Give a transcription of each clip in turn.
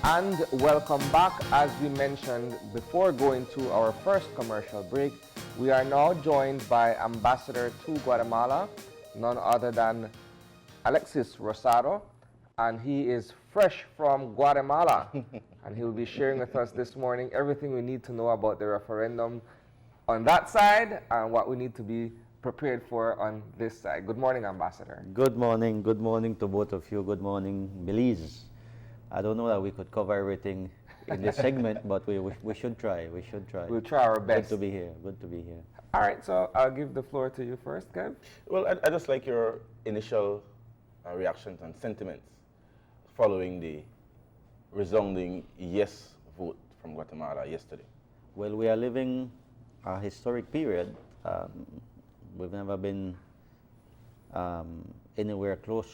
And welcome back. As we mentioned before going to our first commercial break, we are now joined by Ambassador to Guatemala, none other than Alexis Rosado, and he is fresh from Guatemala. And he'll be sharing with us this morning everything we need to know about the referendum on that side and what we need to be prepared for on this side. Good morning, Ambassador. Good morning to both of you. Good morning, Belize. I don't know that we could cover everything in this segment, but we should try. We should try. We'll try our best. Good to be here. Good to be here. All right, so I'll give the floor to you first, Kev. Well, I just like your initial reactions and sentiments following the resounding yes vote from Guatemala yesterday. Well, we are living a historic period. We've never been anywhere close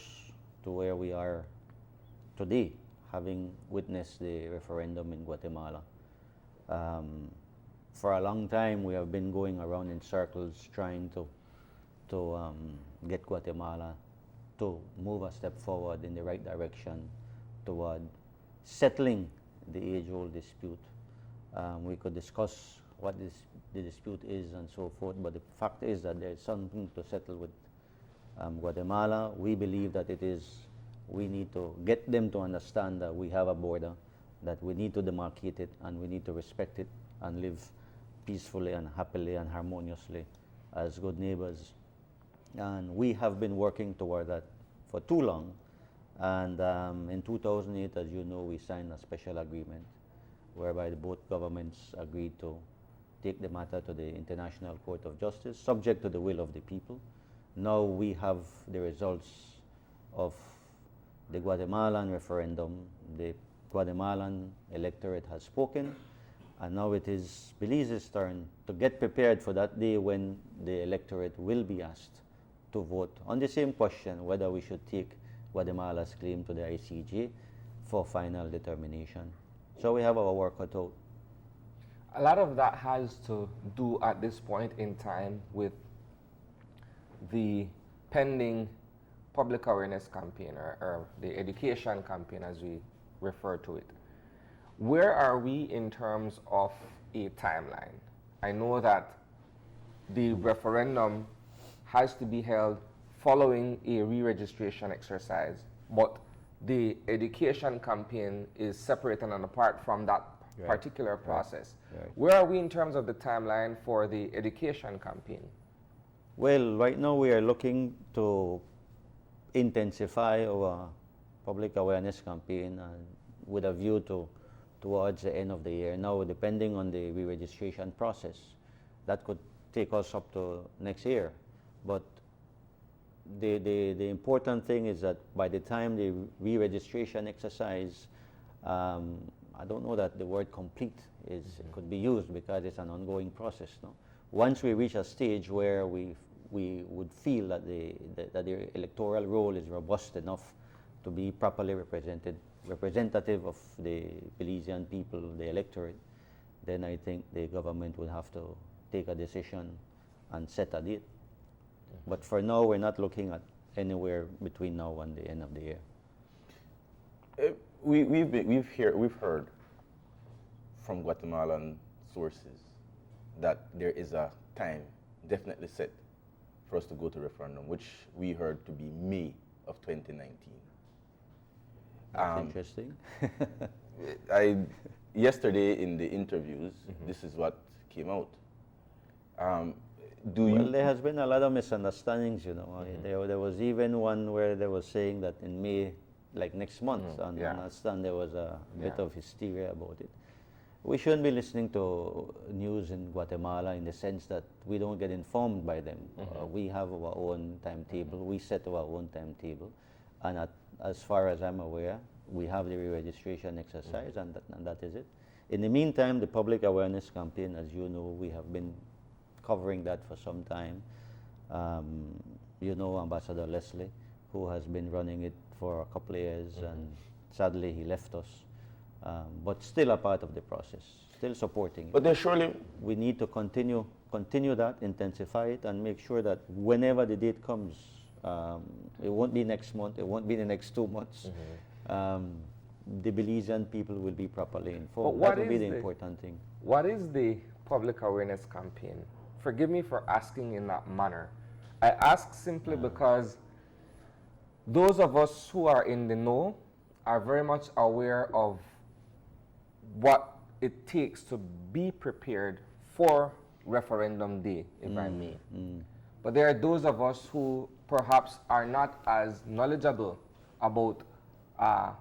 to where we are today, having witnessed the referendum in Guatemala. For a long time, we have been going around in circles trying to get Guatemala to move a step forward in the right direction toward settling the age-old dispute. We could discuss what the dispute is and so forth, but the fact is that there is something to settle with Guatemala. We believe that we need to get them to understand that we have a border, that we need to demarcate it, and we need to respect it and live peacefully and happily and harmoniously as good neighbors. And we have been working toward that for too long. And in 2008, as you know, we signed a special agreement whereby both governments agreed to take the matter to the International Court of Justice, subject to the will of the people. Now we have the results of the Guatemalan referendum. The Guatemalan electorate has spoken, and now it is Belize's turn to get prepared for that day when the electorate will be asked to vote on the same question, whether we should take Guatemala's claim to the ICJ for final determination. So we have our work cut out. A lot of that has to do at this point in time with the pending public awareness campaign or the education campaign as we refer to it. Where are we in terms of a timeline? I know that the referendum has to be held following a re-registration exercise, but the education campaign is separate and apart from that particular process. Right. Where are we in terms of the timeline for the education campaign? Well, right now we are looking to intensify our public awareness campaign with a view towards the end of the year. Now, depending on the re-registration process, that could take us up to next year. But the important thing is that by the time the re-registration exercise, I don't know that the word complete could be used because it's an ongoing process. No? Once we reach a stage where we would feel that the electoral roll is robust enough to be properly representative of the Belizean people, the electorate, then I think the government would have to take a decision and set a date. But for now, we're not looking at anywhere between now and the end of the year. We've heard from Guatemalan sources that there is a time definitely set for us to go to referendum, which we heard to be May of 2019. That's interesting. Yesterday in the interviews, this is what came out. There has been a lot of misunderstandings, you know. There was even one where they were saying that in May, like next month, and I understand there was a bit of hysteria about it. We shouldn't be listening to news in Guatemala in the sense that we don't get informed by them. We have our own timetable. We set our own timetable. And as far as I'm aware, we have the re-registration exercise, and that is it. In the meantime, the public awareness campaign, as you know, we have been covering that for some time. You know Ambassador Leslie, who has been running it for a couple of years, and sadly he left us. But still a part of the process, still supporting it. But there surely we need to continue that, intensify it, and make sure that whenever the date comes, it won't be next month, it won't be the next 2 months. the Belizean people will be properly But informed. what That will be is the the- important thing. What is the public awareness campaign? Forgive me for asking in that manner. I ask simply because those of us who are in the know are very much aware of what it takes to be prepared for referendum day, if I may. But there are those of us who perhaps are not as knowledgeable about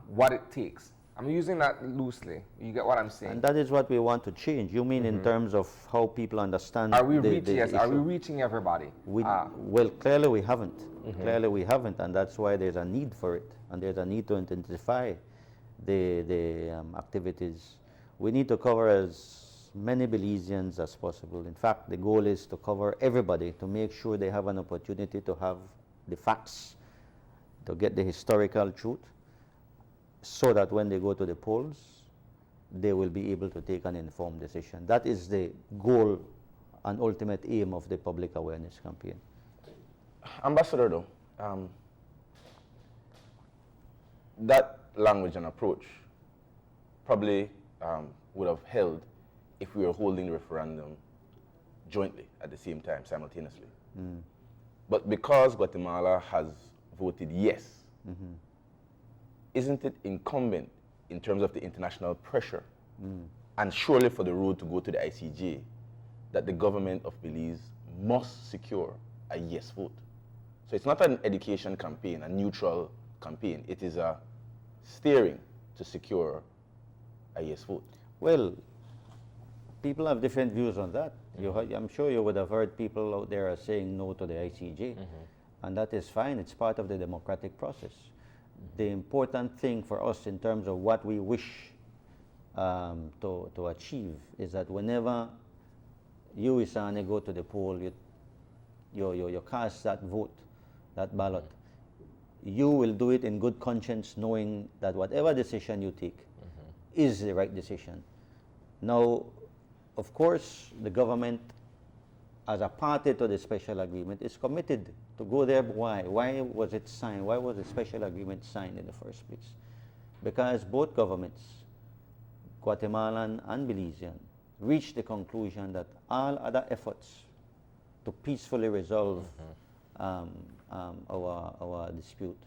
what it takes. I'm using that loosely. You get what I'm saying? And that is what we want to change. You mean in terms of how people understand Are we the reaching? Yes. Are we issue? reaching everybody? Well, clearly we haven't. Clearly we haven't, and that's why there's a need for it, and there's a need to intensify the activities. We need to cover as many Belizeans as possible. In fact, the goal is to cover everybody, to make sure they have an opportunity to have the facts, to get the historical truth, so that when they go to the polls, they will be able to take an informed decision. That is the goal and ultimate aim of the public awareness campaign. Ambassador, though, that language and approach probably would have held if we were holding the referendum jointly at the same time, simultaneously. But because Guatemala has voted yes, isn't it incumbent in terms of the international pressure, and surely for the road to go to the ICJ, that the government of Belize must secure a yes vote? So it's not an education campaign, a neutral campaign. It is a steering to secure a yes vote. Well, people have different views on that. I'm sure you would have heard people out there are saying no to the ICJ, and that is fine. It's part of the democratic process. The important thing for us in terms of what we wish to achieve is that whenever you, Isane, go to the poll, you cast that vote, that ballot, you will do it in good conscience, knowing that whatever decision you take is the right decision. Now, of course, the government, as a party to the special agreement, is committed to go there. Why? Why was it signed? Why was the special agreement signed in the first place? Because both governments, Guatemalan and Belizean, reached the conclusion that all other efforts to peacefully resolve our dispute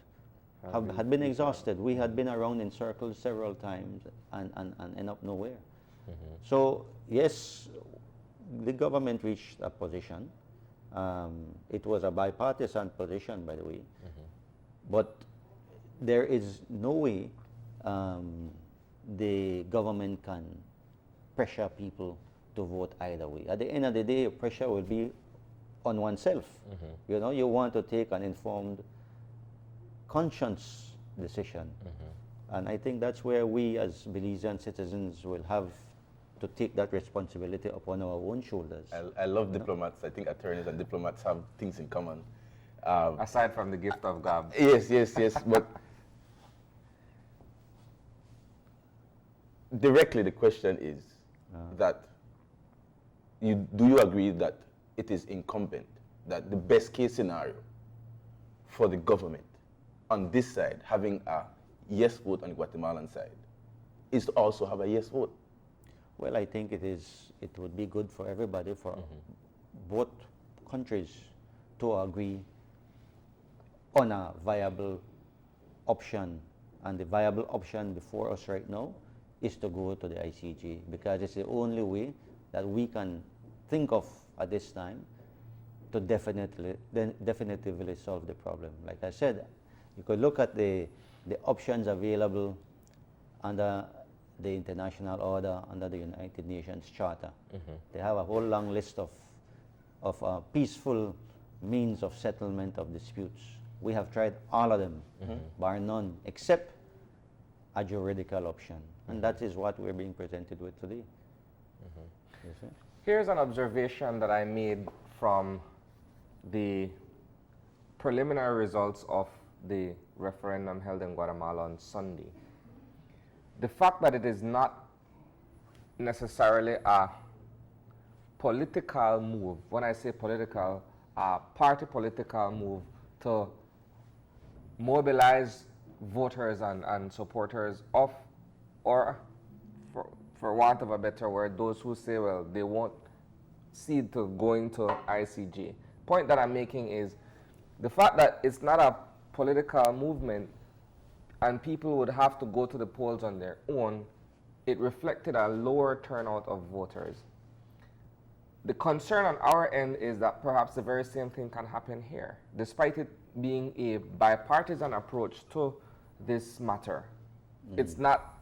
had been exhausted. We had been around in circles several times and end up nowhere. So yes, the government reached a position. It was a bipartisan position, by the way. But there is no way the government can pressure people to vote either way. At the end of the day, pressure will be on oneself. You know, you want to take an informed, conscious decision. And I think that's where we as Belizean citizens will have to take that responsibility upon our own shoulders. I love diplomats. I think attorneys and diplomats have things in common. Aside from the gift of gab. Yes. But directly, the question is that do you agree that it is incumbent, that the best case scenario for the government on this side, having a yes vote on the Guatemalan side, is to also have a yes vote? Well, I think it would be good for everybody, for both countries to agree on a viable option. And the viable option before us right now is to go to the ICJ, because it's the only way that we can think of at this time to definitively solve the problem. Like I said, you could look at the options available under the international order, under the United Nations Charter. They have a whole long list of peaceful means of settlement of disputes. We have tried all of them, bar none, except a juridical option. And that is what we're being presented with today. You see? Here's an observation that I made from the preliminary results of the referendum held in Guatemala on Sunday. The fact that it is not necessarily a political move, when I say political, a party political move to mobilize voters and supporters of or for want of a better word, those who say, well, they won't cede to going to ICJ. Point that I'm making is the fact that it's not a political movement and people would have to go to the polls on their own, it reflected a lower turnout of voters. The concern on our end is that perhaps the very same thing can happen here, despite it being a bipartisan approach to this matter. It's not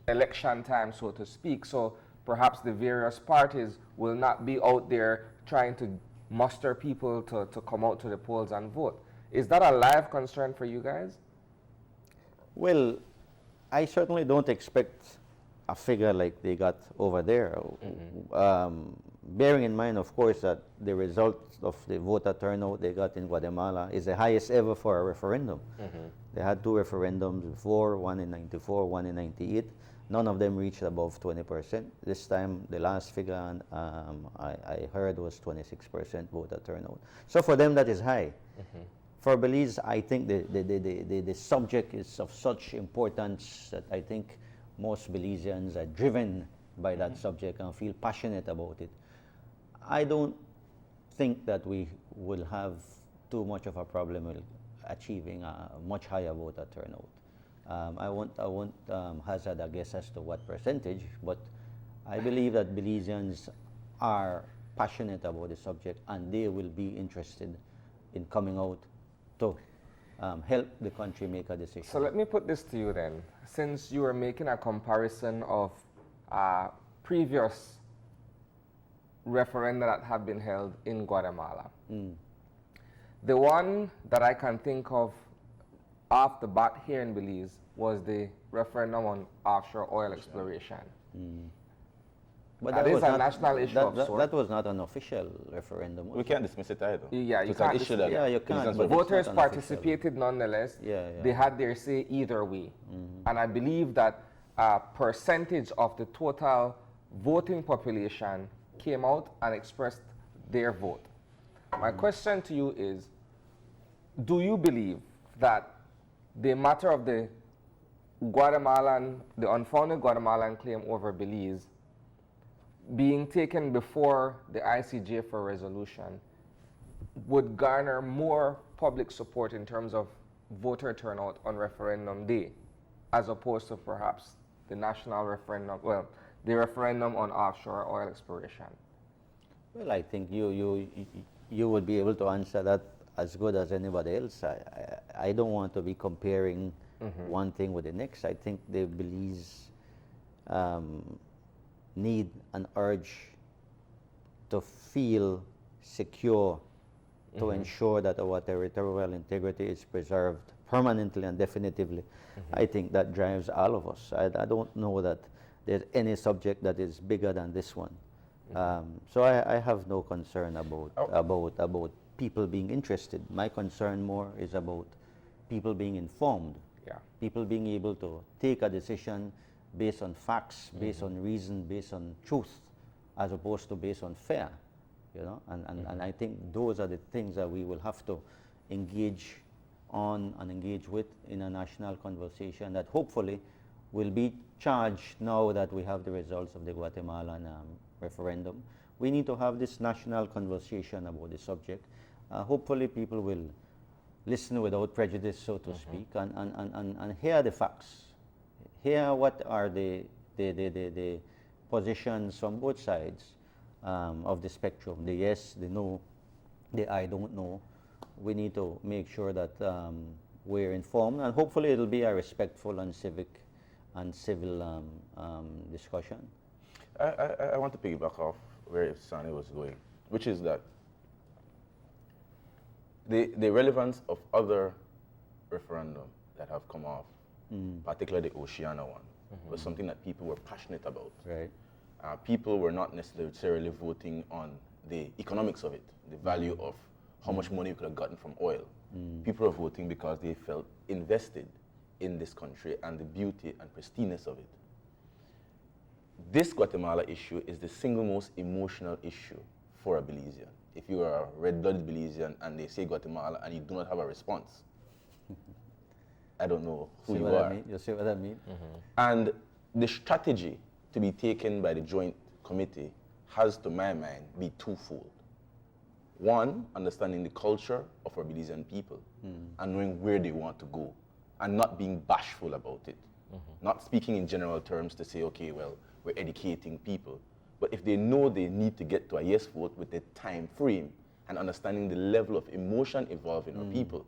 election time, so to speak, so perhaps the various parties will not be out there trying to muster people to come out to the polls and vote. Is that a live concern for you guys? Well, I certainly don't expect a figure like they got over there. Bearing in mind, of course, that the result of the voter turnout they got in Guatemala is the highest ever for a referendum. They had two referendums before, one in 94, one in 98. None of them reached above 20%. This time, the last figure I heard was 26% voter turnout. So for them, that is high. For Belize, I think the subject is of such importance that I think most Belizeans are driven by that subject and feel passionate about it. I don't think that we will have too much of a problem with achieving a much higher voter turnout. I won't hazard a guess as to what percentage, but I believe that Belizeans are passionate about the subject and they will be interested in coming out to help the country make a decision. So let me put this to you then. Since you were making a comparison of previous referenda that have been held in Guatemala, the one that I can think of off the bat here in Belize was the referendum on offshore oil exploration. But that is a national issue of sorts. That was not an official referendum. We can't dismiss it either. Yeah, you It's can't an issue that Yeah, you can't, but voters it's not an participated nonetheless. Yeah. They had their say either way. And I believe that a percentage of the total voting population came out and expressed their vote. My question to you is, do you believe that the matter of the unfounded Guatemalan claim over Belize being taken before the ICJ for resolution would garner more public support in terms of voter turnout on referendum day, as opposed to perhaps the national referendum, well, the referendum on offshore oil exploration? Well, I think you would be able to answer that as good as anybody else. I don't want to be comparing one thing with the next. I think the Belize need an urge to feel secure, to ensure that our territorial integrity is preserved permanently and definitively. I think that drives all of us. I don't know that there's any subject that is bigger than this one. So I have no concern about people being interested. My concern more is about people being informed, people being able to take a decision based on facts, based on reason, based on truth, as opposed to based on fear. And I think those are the things that we will have to engage on and engage with in a national conversation that hopefully will be charged now that we have the results of the Guatemalan referendum. We need to have this national conversation about the subject. Hopefully people will listen without prejudice, so to speak, and hear the facts. Hear what are the positions from both sides of the spectrum, the yes, the no, the I don't know. We need to make sure that we're informed, and hopefully it'll be a respectful and civic and civil discussion. I want to piggyback off where Sani was going, which is that the relevance of other referendums that have come off, particularly the Oceania one, was something that people were passionate about. Right. People were not necessarily voting on the economics of it, the value of how much money you could have gotten from oil. People were voting because they felt invested in this country and the beauty and pristineness of it. This Guatemala issue is the single most emotional issue for a Belizean. If you are a red-blooded Belizean and they say Guatemala and you do not have a response, I don't know who you are. You see what I mean? And the strategy to be taken by the joint committee has, to my mind, be twofold. One, understanding the culture of our Belizean people and knowing where they want to go and not being bashful about it. Not speaking in general terms to say, okay, well, we're educating people. But if they know they need to get to a yes vote with the time frame and understanding the level of emotion involved in our people,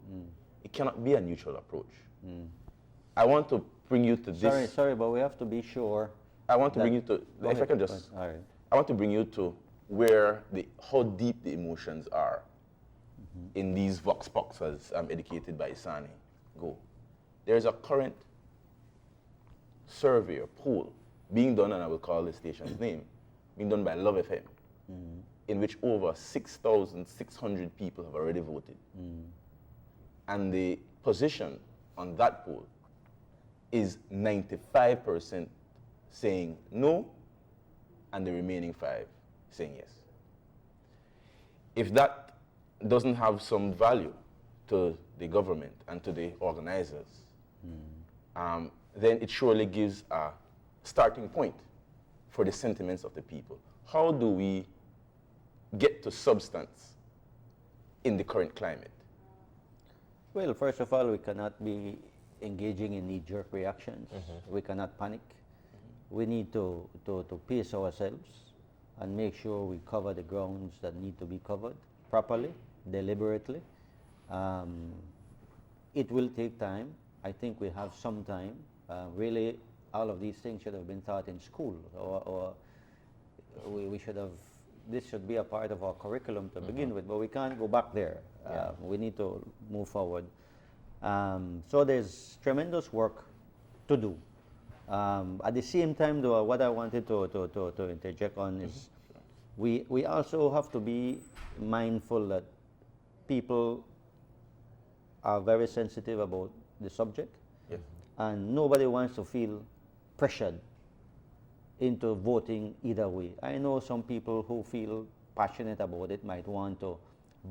it cannot be a neutral approach. I want to bring you to this. Sorry, but we have to be sure. I want to bring you to, if I can just, I want to bring you to where how deep the emotions are in these vox pops, as I'm educated by Isani, go. There's a current survey or poll being done, and I will call the station's name, being done by Love FM, in which over 6,600 people have already voted. And the position on that poll is 95% saying no, and the remaining 5 saying yes. If that doesn't have some value to the government and to the organizers, then it surely gives a starting point for the sentiments of the people. How do we get to substance in the current climate? Well, first of all, we cannot be engaging in knee-jerk reactions. We cannot panic. We need to pace ourselves and make sure we cover the grounds that need to be covered properly, deliberately. It will take time. I think we have some time. Really, all of these things should have been taught in school, or we should have, this should be a part of our curriculum to begin with, but we can't go back there. We need to move forward. So there's tremendous work to do. At the same time, though, what I wanted to interject on is we also have to be mindful that people are very sensitive about the subject, and nobody wants to feel pressured into voting either way. I know some people who feel passionate about it might want to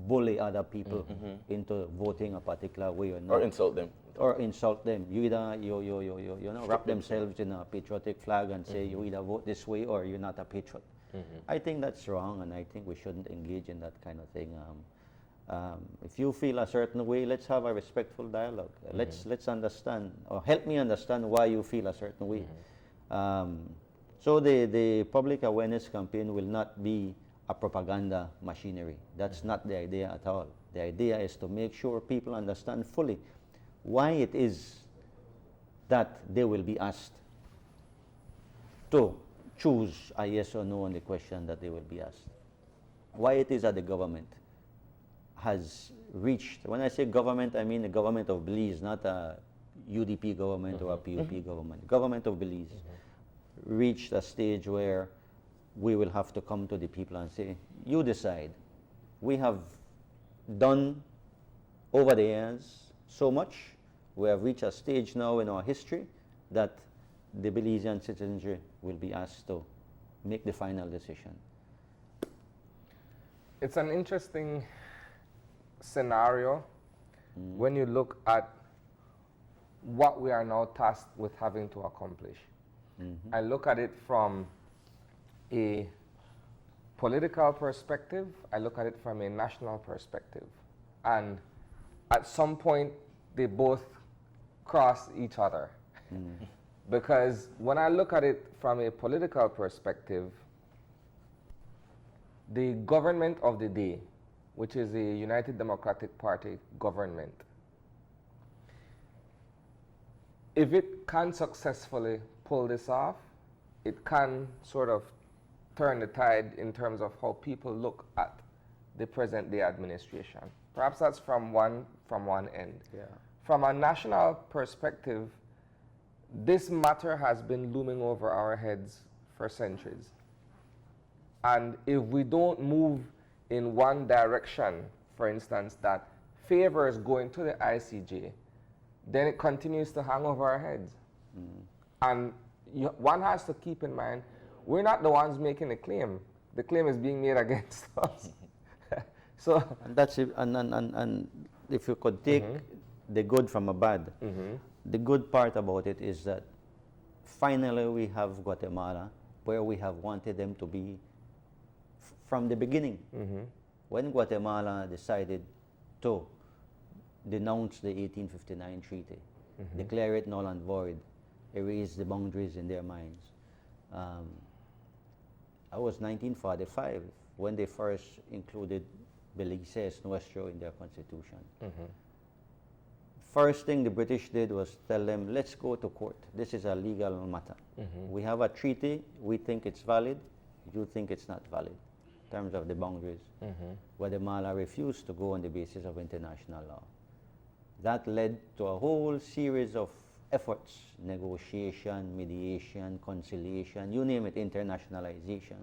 bully other people into voting a particular way or not. Or insult them. Or insult them. You either you know, wrap themselves in a patriotic flag and say you either vote this way or you're not a patriot. I think that's wrong, and I think we shouldn't engage in that kind of thing. If you feel a certain way, let's have a respectful dialogue. Let's understand, or help me understand why you feel a certain way. So the public awareness campaign will not be a propaganda machinery. That's not the idea at all. The idea is to make sure people understand fully why it is that they will be asked to choose a yes or no on the question that they will be asked. Why it is that the government has reached, when I say government, I mean the government of Belize, not a UDP government or a PUP government. The government of Belize reached a stage where we will have to come to the people and say, you decide. We have done over the years so much. We have reached a stage now in our history that the Belizean citizenry will be asked to make the final decision. It's an interesting scenario when you look at what we are now tasked with having to accomplish. I look at it from a political perspective, I look at it from a national perspective. And at some point, they both cross each other. Because when I look at it from a political perspective, the government of the day, which is a United Democratic Party government, if it can successfully pull this off, it can sort of turn the tide in terms of how people look at the present day administration. Perhaps that's from one end. From a national perspective, this matter has been looming over our heads for centuries. And if we don't move in one direction, for instance, that favors going to the ICJ, then it continues to hang over our heads. And one has to keep in mind, we're not the ones making the claim. The claim is being made against us. So, and that's it, and if you could take the good from a bad, the good part about it is that finally we have Guatemala, where we have wanted them to be from the beginning. When Guatemala decided to denounce the 1859 treaty, declare it null and void, erase the boundaries in their minds. That was 1945 when they first included Belize nuestro in their constitution. First thing the British did was tell them, let's go to court. This is a legal matter. We have a treaty, we think it's valid, you think it's not valid in terms of the boundaries. Guatemala refused to go on the basis of international law. That led to a whole series of efforts, negotiation, mediation, conciliation, you name it, internationalization.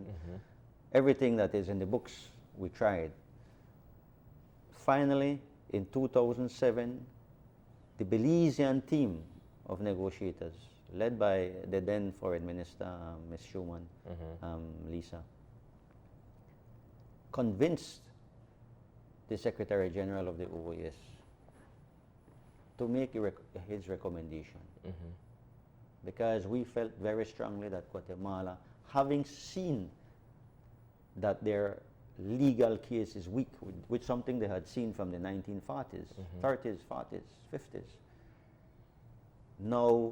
Everything that is in the books, we tried. Finally, in 2007, the Belizean team of negotiators, led by the then Foreign Minister, Ms. Schuman, Lisa, convinced the Secretary General of the OAS to make his recommendation. Because we felt very strongly that Guatemala, having seen that their legal case is weak, with something they had seen from the 1940s, 30s, 40s, 50s. Now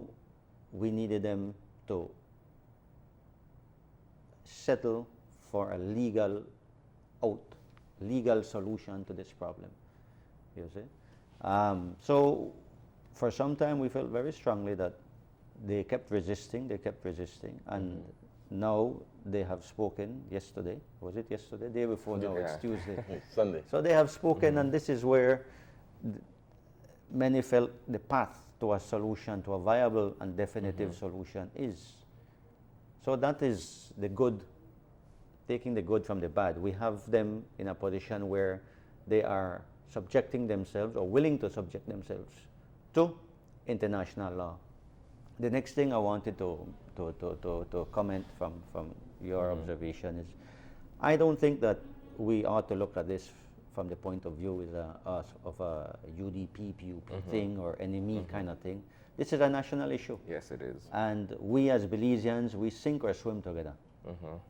we needed them to settle for a legal solution to this problem, you see. So for some time we felt very strongly that they kept resisting, and now they have spoken yesterday. Was it yesterday? Day before now, it's Tuesday. Sunday. So they have spoken, and this is where many felt the path to a solution, to a viable and definitive solution is. So that is the good, taking the good from the bad. We have them in a position where they are subjecting themselves, or willing to subject themselves, to international law. The next thing I wanted to comment from your observation is, I don't think that we ought to look at this from the point of view of a UDP, PUP thing or enemy kind of thing. This is a national issue. Yes, it is. And we as Belizeans, we sink or swim together.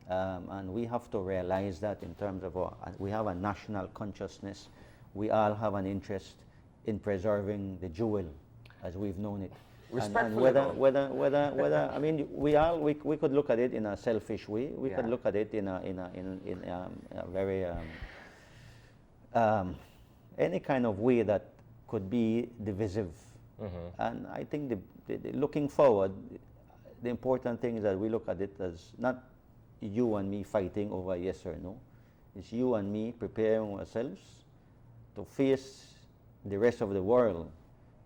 And we have to realize that in terms of we have a national consciousness. We all have an interest in preserving the jewel as we've known it. And whether I mean, we could look at it in a selfish way. We could look at it in a very any kind of way that could be divisive. And I think looking forward, the important thing is that we look at it as not you and me fighting over yes or no. It's you and me preparing ourselves to face the rest of the world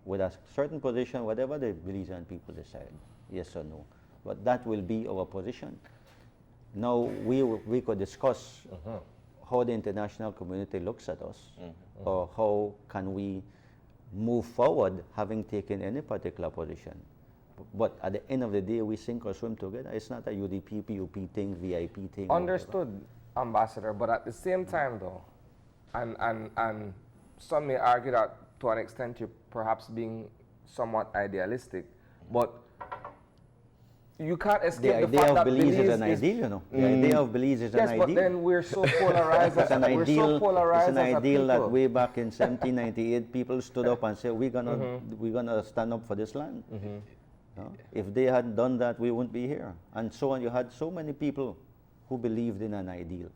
with a certain position, whatever the Belizean people decide, yes or no. But that will be our position. Now we could discuss how the international community looks at us, or how can we move forward having taken any particular position. But at the end of the day, we sink or swim together. It's not a UDP, PUP thing, VIP thing. Understood, Ambassador, but at the same time though, and some may argue that to an extent you're perhaps being somewhat idealistic, but you can't escape the fact that Belize is an is, ideal, you know. The idea of Belize is an ideal. Yes, but then we're so polarized. It's an ideal. It's an ideal that people. way back in 1798, people stood up and said, "We're gonna stand up for this land." No? If they hadn't done that, we wouldn't be here. And so on. You had so many people who believed in an ideal,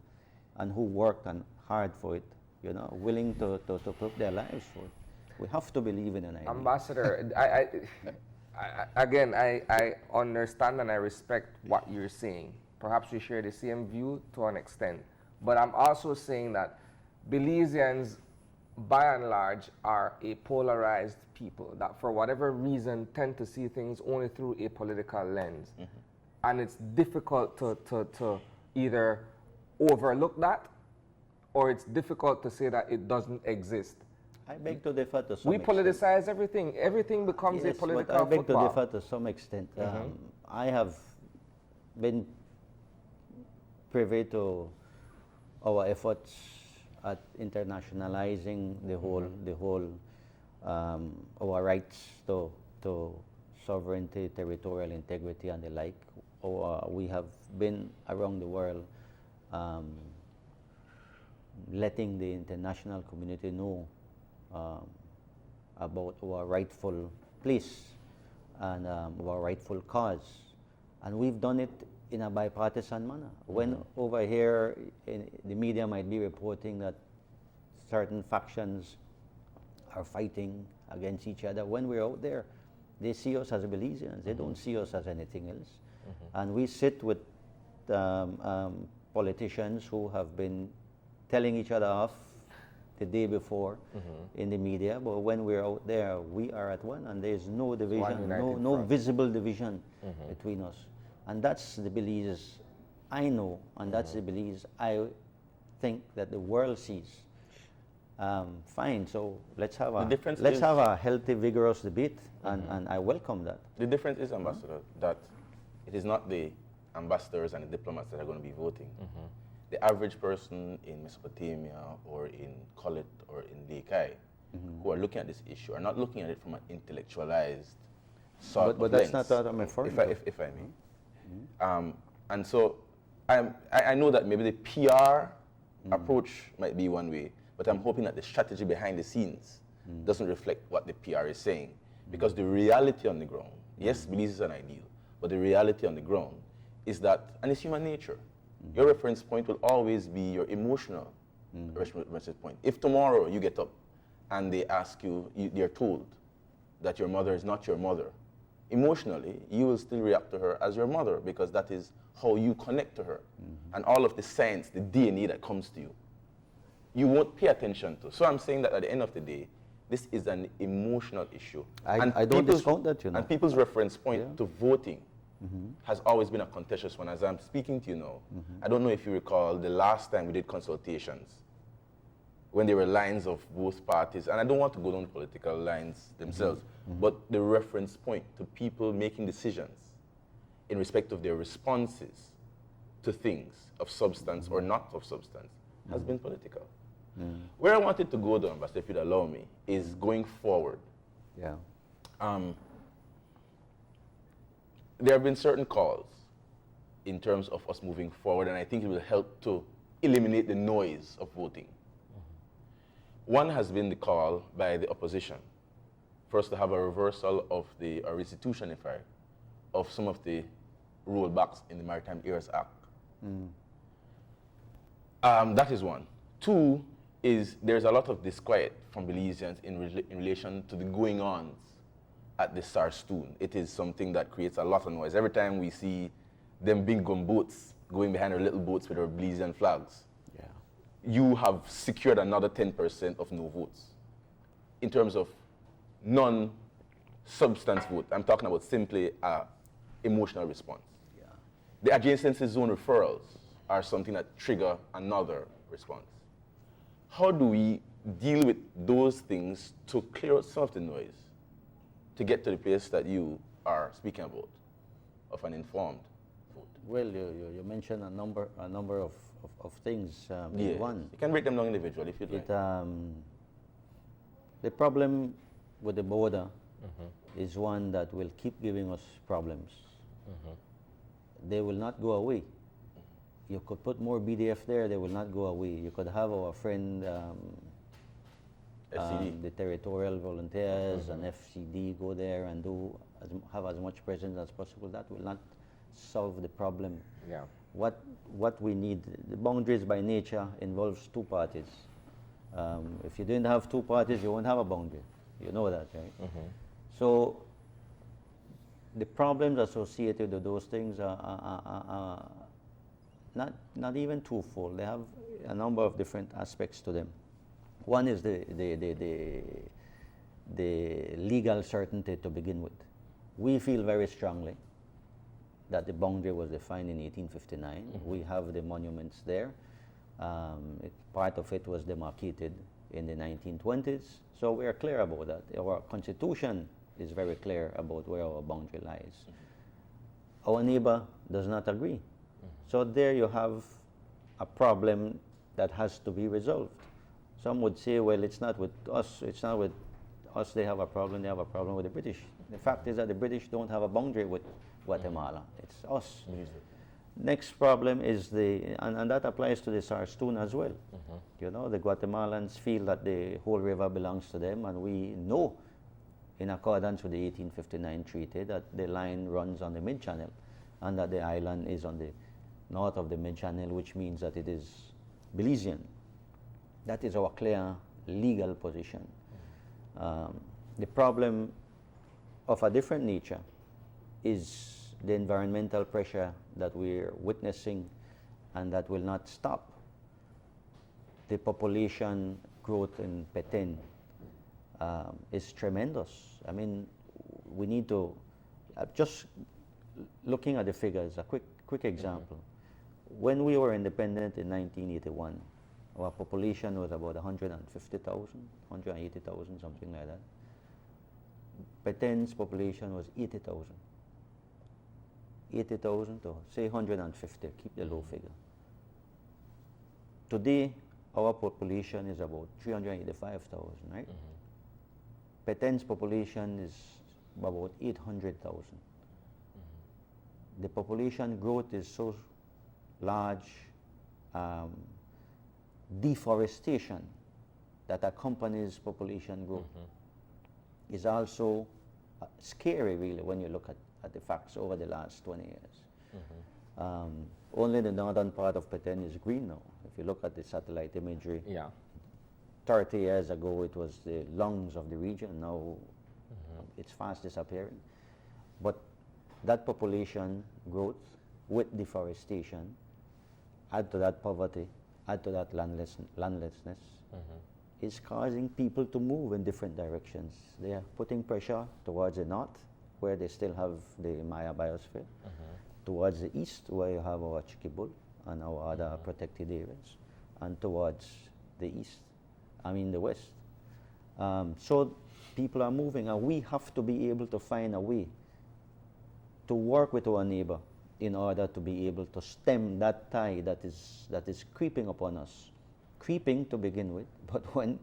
and who worked hard for it. You know, willing to put their lives for it. We have to believe in an ideal. Ambassador, I understand and I respect what you're saying. Perhaps we share the same view to an extent. But I'm also saying that Belizeans, by and large, are a polarized people that for whatever reason tend to see things only through a political lens. And it's difficult to either overlook that, or it's difficult to say that it doesn't exist. I beg to differ to some We extent. politicize everything. Everything becomes a political but I beg football. to differ to some extent. I have been privy to our efforts at internationalizing the whole our rights to sovereignty, territorial integrity, and the like. We have been around the world letting the international community know about our rightful place and our rightful cause. And we've done it in a bipartisan manner. When over here, the media might be reporting that certain factions are fighting against each other, when we're out there, they see us as Belizeans. They don't see us as anything else. And we sit with politicians who have been telling each other off the day before in the media, but when we're out there, we are at one, and there's no division, no visible division between us. And that's the Belize I know, and that's the Belize I think that the world sees. Fine, so let's have a healthy, vigorous debate, and I welcome that. The difference is, Ambassador, that it is not the ambassadors and the diplomats that are going to be voting. The average person in Mesopotamia or in Collet or in Lekai who are looking at this issue are not looking at it from an intellectualized sort but of that's lens, not what I'm referring to. if I may. And so I know that maybe the PR approach might be one way, but I'm hoping that the strategy behind the scenes doesn't reflect what the PR is saying. Because the reality on the ground, yes, Belize is an ideal, but the reality on the ground is that, and it's human nature, your reference point will always be your emotional reference point. If tomorrow you get up and they ask you, you're told that your mother is not your mother, emotionally, you will still react to her as your mother, because that is how you connect to her. And all of the science, the DNA that comes to you, you won't pay attention to. So I'm saying that at the end of the day, this is an emotional issue. I don't discount that, you know. And people's reference point to voting has always been a contentious one. As I'm speaking to you now, I don't know if you recall the last time we did consultations, when there were lines of both parties, and I don't want to go down political lines themselves, but the reference point to people making decisions in respect of their responses to things of substance or not of substance has been political. Where I wanted to go, though, Ambassador, if you'd allow me, is going forward. Yeah. There have been certain calls in terms of us moving forward, and I think it will help to eliminate the noise of voting. One has been the call by the opposition for us to have a reversal of the, or restitution, in fact, of some of the rollbacks in the Maritime Heirs Act. That is one. Two is there's a lot of disquiet from Belizeans in relation to the going-ons at the Sarstoon. It is something that creates a lot of noise. Every time we see them big gunboats going behind our little boats with our Belizean flags, you have secured another 10% of no votes. In terms of non-substance vote, I'm talking about simply emotional response. The adjacency zone referrals are something that trigger another response. How do we deal with those things to clear out some of the noise, to get to the place that you are speaking about, of an informed vote? Well, you mentioned a number of things. Yeah. One, you can break them down individually if you'd like. The problem with the border is one that will keep giving us problems. They will not go away. You could put more BDF there, they will not go away. You could have our friend, the territorial volunteers and FCD go there and have as much presence as possible. That will not solve the problem. Yeah. What we need, the boundaries by nature involves two parties. If you didn't have two parties, you won't have a boundary. You know that, right? So the problems associated with those things are not even twofold. They have a number of different aspects to them. One is the legal certainty to begin with. We feel very strongly that the boundary was defined in 1859. We have the monuments there. Part of it was demarcated in the 1920s. So we are clear about that. Our constitution is very clear about where our boundary lies. Our neighbor does not agree. So there you have a problem that has to be resolved. Some would say, well, it's not with us, it's not with us, they have a problem with the British. The fact is that the British don't have a boundary with Guatemala. It's us. Next problem is and that applies to the Sarstoon as well. You know, the Guatemalans feel that the whole river belongs to them, and we know, in accordance with the 1859 treaty, that the line runs on the mid-channel, and that the island is on the north of the mid-channel, which means that it is Belizean. That is our clear legal position. The problem of a different nature is the environmental pressure that we're witnessing and that will not stop. The population growth in Petén is tremendous. I mean, we need to, just looking at the figures, a quick example. When we were independent in 1981, our population was about 150,000, 180,000, something like that. Petén's population was 80,000. 80,000 to say 150, keep the low figure. Today, our population is about 385,000, right? Petén's population is about 800,000. The population growth is so large, deforestation that accompanies population growth is also scary, really, when you look at the facts over the last 20 years. Only the northern part of Petén is green now. If you look at the satellite imagery, 30 years ago it was the lungs of the region. Now it's fast disappearing. But that population growth with deforestation, add to that poverty, add to that landlessness, is causing people to move in different directions. They are putting pressure towards the north, where they still have the Maya biosphere, towards the east, where you have our Chiquibul and our other protected areas, and towards the the west. So people are moving, and we have to be able to find a way to work with our neighbor in order to be able to stem that tide that is creeping upon us. Creeping to begin with, but when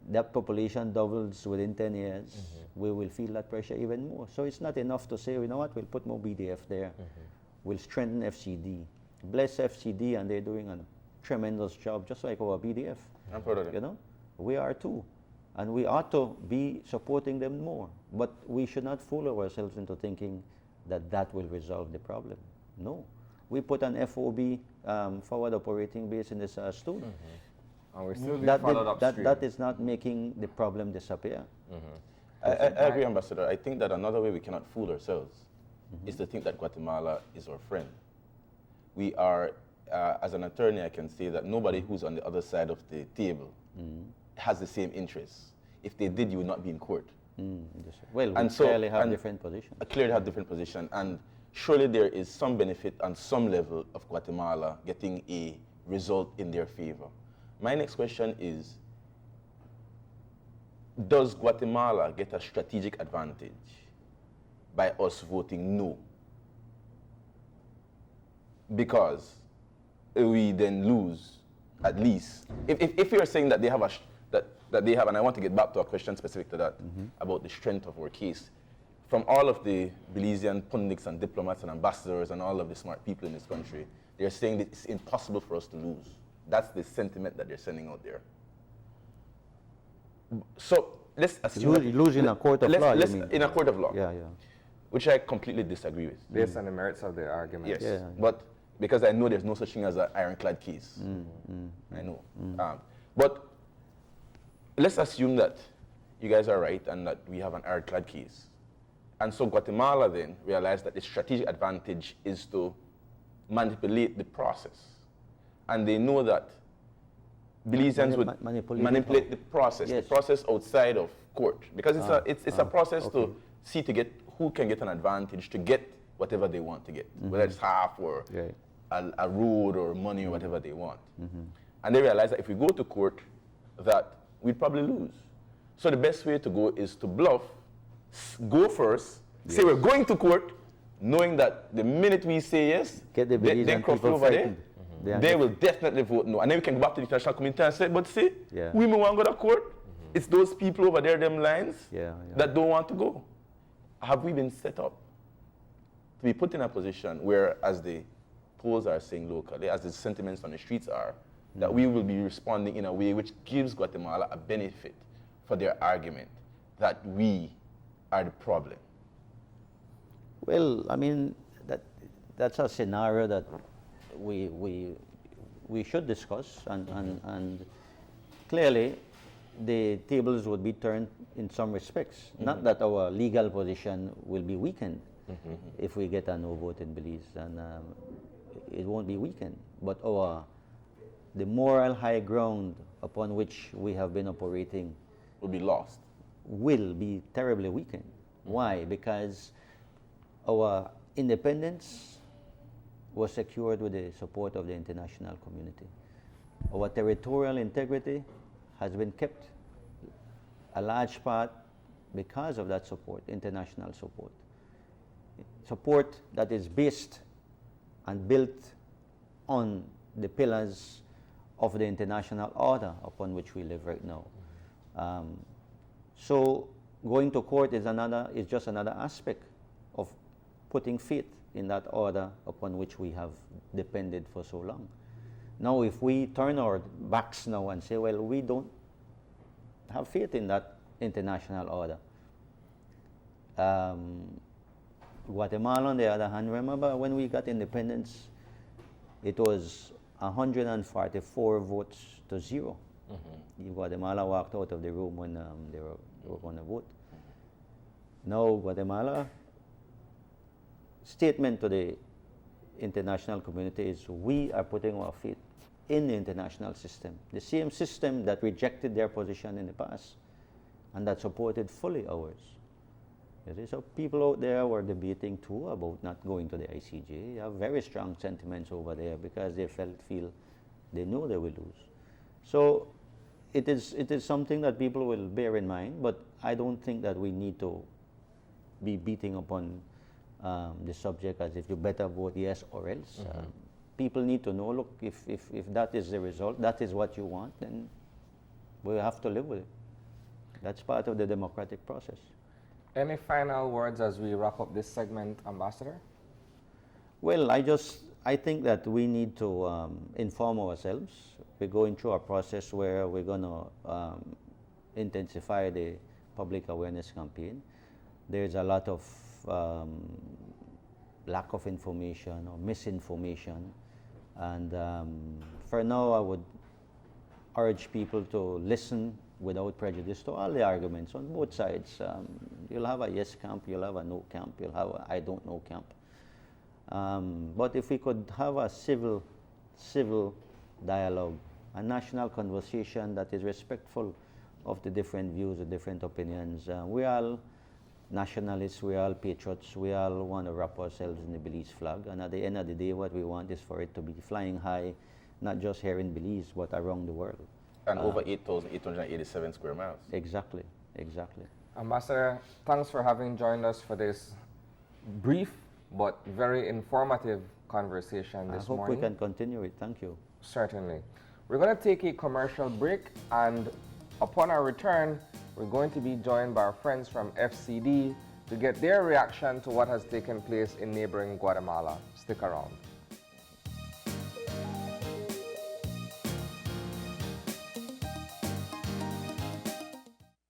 that population doubles within 10 years, we will feel that pressure even more. So it's not enough to say, you know what, we'll put more BDF there, we'll strengthen FCD. Bless FCD, and they're doing a tremendous job, just like our BDF. I'm proud of them. You know, we are too. And we ought to be supporting them more. But we should not fool ourselves into thinking that that will resolve the problem. No. We put an FOB, forward operating base in the Sarstoon. And we're still being followed upstream. That is not making the problem disappear. I agree, Ambassador. I think that another way we cannot fool ourselves is to think that Guatemala is our friend. We are, as an attorney, I can say that nobody who's on the other side of the table has the same interests. If they did, you would not be in court. Well, we clearly have different positions. Clearly have different positions. And surely there is some benefit on some level of Guatemala getting a result in their favor. My next question is, does Guatemala get a strategic advantage by us voting no? Because we then lose, at least. If you're saying that they have that they have, and I want to get back to a question specific to that, about the strength of our case, from all of the Belizean pundits and diplomats and ambassadors and all of the smart people in this country, they're saying that it's impossible for us to lose. That's the sentiment that they're sending out there. So let's assume lose in a court of law. In a court of law. Yeah. Which I completely disagree with. Based on the merits of the argument. Yes. But because I know there's no such thing as an ironclad case. I know. But let's assume that you guys are right and that we have an ironclad case. And so Guatemala then realized that the strategic advantage is to manipulate the process. And they know that Belizeans would manipulate the process, the process outside of court. Because it's a process to see to get who can get an advantage to get whatever they want to get, whether it's half or a road or money or whatever they want. And they realize that if we go to court, that we'd probably lose. So the best way to go is to bluff, go first, say we're going to court, knowing that the minute we say yes, they cross over there, they will definitely vote no. And then we can go back to the international community and say, but see, we may want to go to court, it's those people over there, them lines, Yeah. that don't want to go. Have we been set up to be put in a position where, as the polls are saying locally, as the sentiments on the streets are, that we will be responding in a way which gives Guatemala a benefit for their argument that we are the problem? Well, I mean, that's a scenario that we should discuss, and clearly the tables would be turned in some respects. Not that our legal position will be weakened if we get a no vote in Belize, and it won't be weakened, but the moral high ground upon which we have been operating Will be lost. will be terribly weakened. Why? Because our independence was secured with the support of the international community. Our territorial integrity has been kept, a large part because of that support, international support. Support that is based and built on the pillars of the international order upon which we live right now. So going to court is just another aspect of putting faith in that order upon which we have depended for so long. Now, if we turn our backs now and say, well, we don't have faith in that international order. Guatemala, on the other hand, remember when we got independence, it was 144 votes to 0. Guatemala walked out of the room when they were going to vote. Now, Guatemala statement to the international community is we are putting our faith in the international system, the same system that rejected their position in the past and that supported fully ours. You see, so people out there were debating too about not going to the ICJ. They have very strong sentiments over there because they feel they know they will lose. So it is something that people will bear in mind, but I don't think that we need to be beating upon the subject as if you better vote yes or else. People need to know, look, if that is the result, that is what you want, then we have to live with it. That's part of the democratic process. Any final words as we wrap up this segment, Ambassador? Well, I think that we need to inform ourselves. We're going through a process where we're going to intensify the public awareness campaign. There's a lot of lack of information or misinformation, and for now I would urge people to listen without prejudice to all the arguments on both sides. You'll have a yes camp, you'll have a no camp, you'll have a I don't know camp. But if we could have a civil dialogue, a national conversation that is respectful of the different views, the different opinions. We all nationalists, we all patriots, we all want to wrap ourselves in the Belize flag, and at the end of the day what we want is for it to be flying high, not just here in Belize, but around the world. And over 8,887 square miles. Exactly. Ambassador, thanks for having joined us for this brief but very informative conversation this morning. I hope we can continue it. Thank you. Certainly. We're going to take a commercial break, and upon our return, we're going to be joined by our friends from FCD to get their reaction to what has taken place in neighboring Guatemala. Stick around.